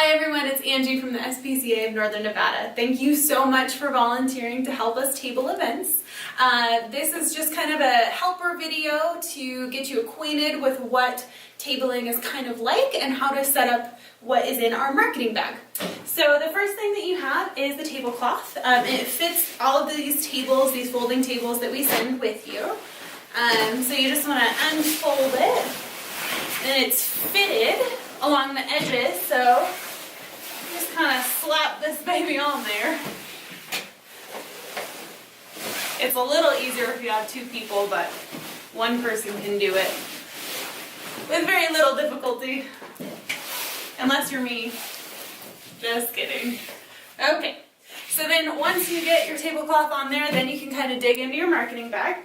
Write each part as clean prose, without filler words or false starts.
Hi everyone, it's Angie from the SPCA of Northern Nevada. Thank you so much for volunteering to help us table events. This is just kind of a helper video to get you acquainted with what tabling is kind of like and how to set up what is in our marketing bag. So the first thing that you have is the tablecloth. It fits all of these tables, these folding tables that we send with you. So you just want to unfold it, and it's fitted along the edges, so just kind of slap this baby on there. It's a little easier if you have two people, but one person can do it with very little difficulty, unless you're me. Just kidding. Okay, so then once you get your tablecloth on there, then you can kind of dig into your marketing bag.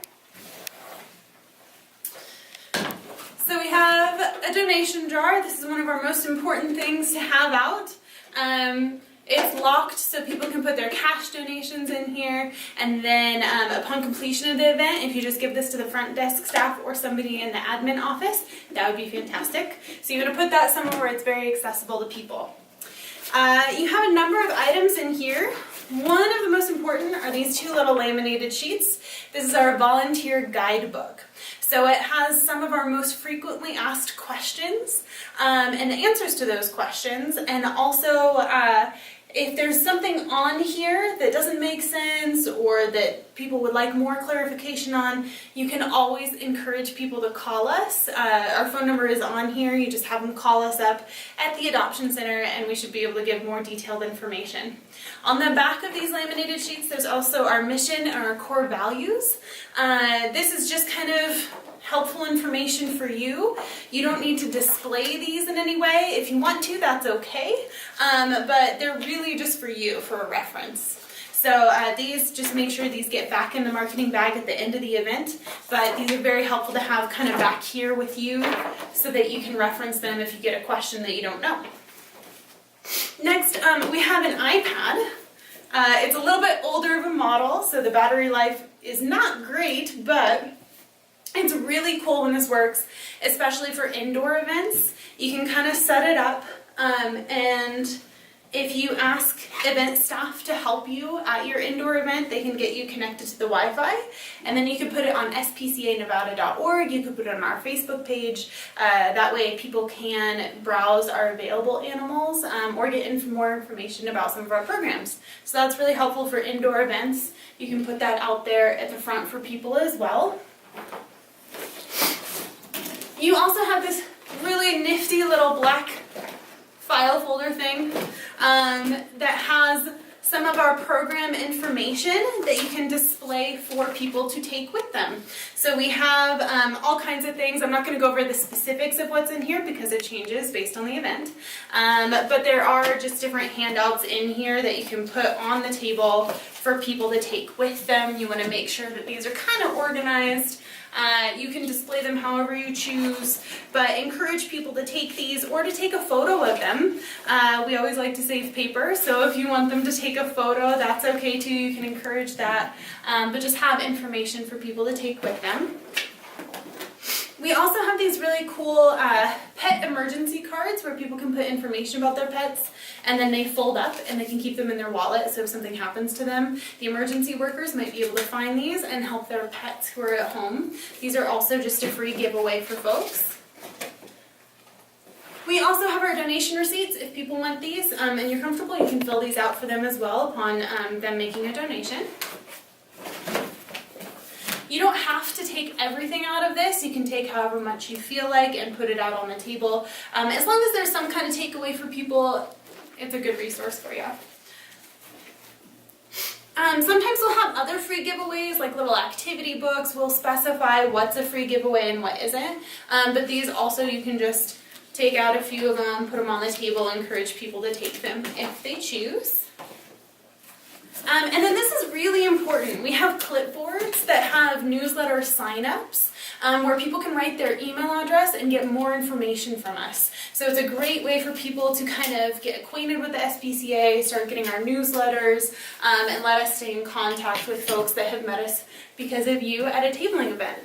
So we have a donation jar. This is one of our most important things to have out. It's locked so people can put their cash donations in here, and then upon completion of the event, if you just give this to the front desk staff or somebody in the admin office, that would be fantastic. So you're going to put that somewhere where it's very accessible to people. You have a number of items in here. One of the most important are these two little laminated sheets. This is our volunteer guidebook. So it has some of our most frequently asked questions and the answers to those questions, and also if there's something on here that doesn't make sense or that people would like more clarification on, you can always encourage people to call us. Our phone number is on here. You just have them call us up at the Adoption Center and we should be able to give more detailed information. On the back of these laminated sheets, there's also our mission and our core values. This is just kind of helpful information for you. You don't need to display these in any way. If you want to, that's okay, but they're really just for you, for a reference. So these, just make sure these get back in the marketing bag at the end of the event, but these are very helpful to have kind of back here with you so that you can reference them if you get a question that you don't know. Next, we have an iPad. It's a little bit older of a model, so the battery life is not great, but it's really cool when this works, especially for indoor events. You can kind of set it up, and if you ask event staff to help you at your indoor event, they can get you connected to the Wi-Fi, and then you can put it on spcanevada.org. You can put it on our Facebook page. That way people can browse our available animals or get more information about some of our programs. So that's really helpful for indoor events. You can put that out there at the front for people as well. You also have this really nifty little black file folder thing that has some of our program information that you can display for people to take with them. So we have all kinds of things. I'm not going to go over the specifics of what's in here because it changes based on the event. But there are just different handouts in here that you can put on the table for people to take with them. You want to make sure that these are kind of organized. You can display them however you choose, but encourage people to take these or to take a photo of them. We always like to save paper, so if you want them to take a photo, that's okay too. You can encourage that, but just have information for people to take with them. We also have these really cool pet emergency cards where people can put information about their pets, and then they fold up and they can keep them in their wallet, so if something happens to them, the emergency workers might be able to find these and help their pets who are at home. These are also just a free giveaway for folks. We also have our donation receipts. If people want these and you're comfortable, you can fill these out for them as well upon them making a donation. You don't have to take everything out of this. You can take however much you feel like and put it out on the table. As long as there's some kind of takeaway for people, it's a good resource for you. Sometimes we'll have other free giveaways, like little activity books. We'll specify what's a free giveaway and what isn't. But these also, you can just take out a few of them, put them on the table, and encourage people to take them if they choose. And then this is really important. We have clipboards that have newsletter signups where people can write their email address and get more information from us. So it's a great way for people to kind of get acquainted with the SPCA, start getting our newsletters, and let us stay in contact with folks that have met us because of you at a tabling event.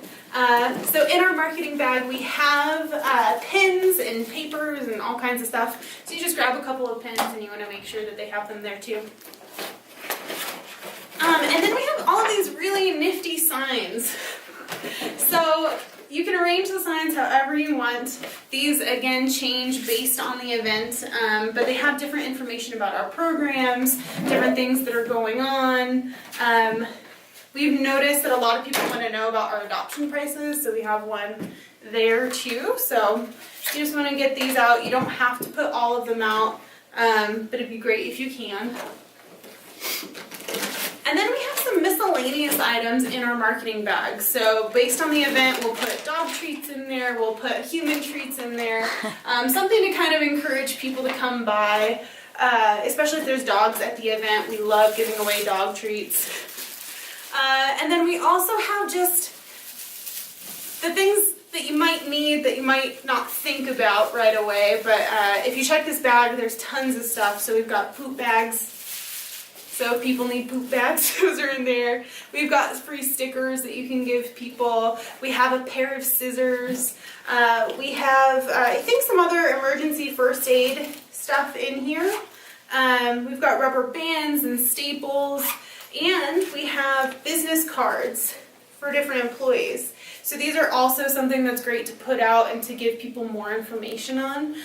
So in our marketing bag we have pins and papers and all kinds of stuff. So you just grab a couple of pins and you want to make sure that they have them there too. And then we have all of these really nifty signs. So you can arrange the signs however you want. These again change based on the event, but they have different information about our programs, different things that are going on. We've noticed that a lot of people want to know about our adoption prices, so we have one there too. So you just want to get these out. You don't have to put all of them out, but it'd be great if you can. And then we have some miscellaneous items in our marketing bag. So based on the event, we'll put dog treats in there, we'll put human treats in there, something to kind of encourage people to come by, especially if there's dogs at the event. We love giving away dog treats. And then we also have just the things that you might need that you might not think about right away, but if you check this bag, there's tons of stuff. So we've got poop bags. So if people need poop bags, those are in there. We've got free stickers that you can give people. We have a pair of scissors. We have, I think, some other emergency first aid stuff in here. We've got rubber bands and staples. And we have business cards for different employees. So these are also something that's great to put out and to give people more information on.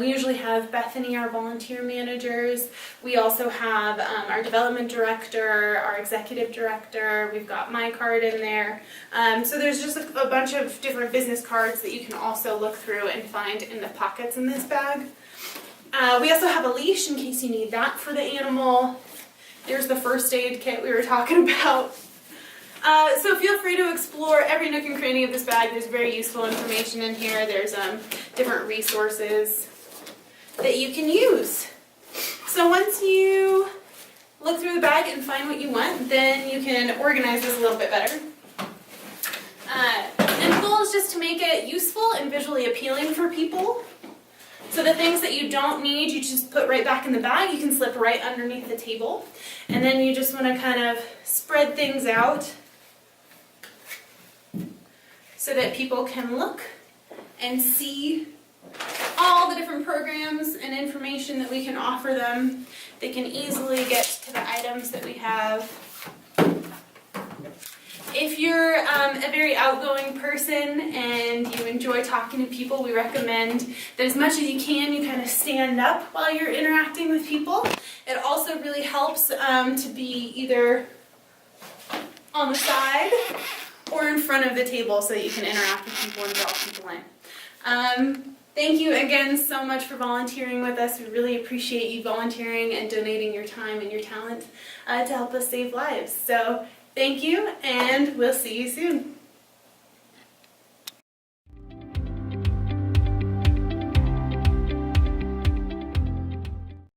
We usually have Bethany, our volunteer managers. We also have our development director, our executive director. We've got my card in there. So there's just a bunch of different business cards that you can also look through and find in the pockets in this bag. We also have a leash in case you need that for the animal. There's the first aid kit we were talking about. So feel free to explore every nook and cranny of this bag. There's very useful information in here. There's different resources that you can use. So once you look through the bag and find what you want, then you can organize this a little bit better. And the goal is just to make it useful and visually appealing for people. So the things that you don't need, you just put right back in the bag. You can slip right underneath the table. And then you just want to kind of spread things out so that people can look and see all the different programs and information that we can offer them. They can easily get to the items that we have. If you're a very outgoing person and you enjoy talking to people, we recommend that as much as you can, you kind of stand up while you're interacting with people. It also really helps to be either on the side or in front of the table so that you can interact with people and draw people in. Thank you again so much for volunteering with us. We really appreciate you volunteering and donating your time and your talent to help us save lives. So thank you, and we'll see you soon.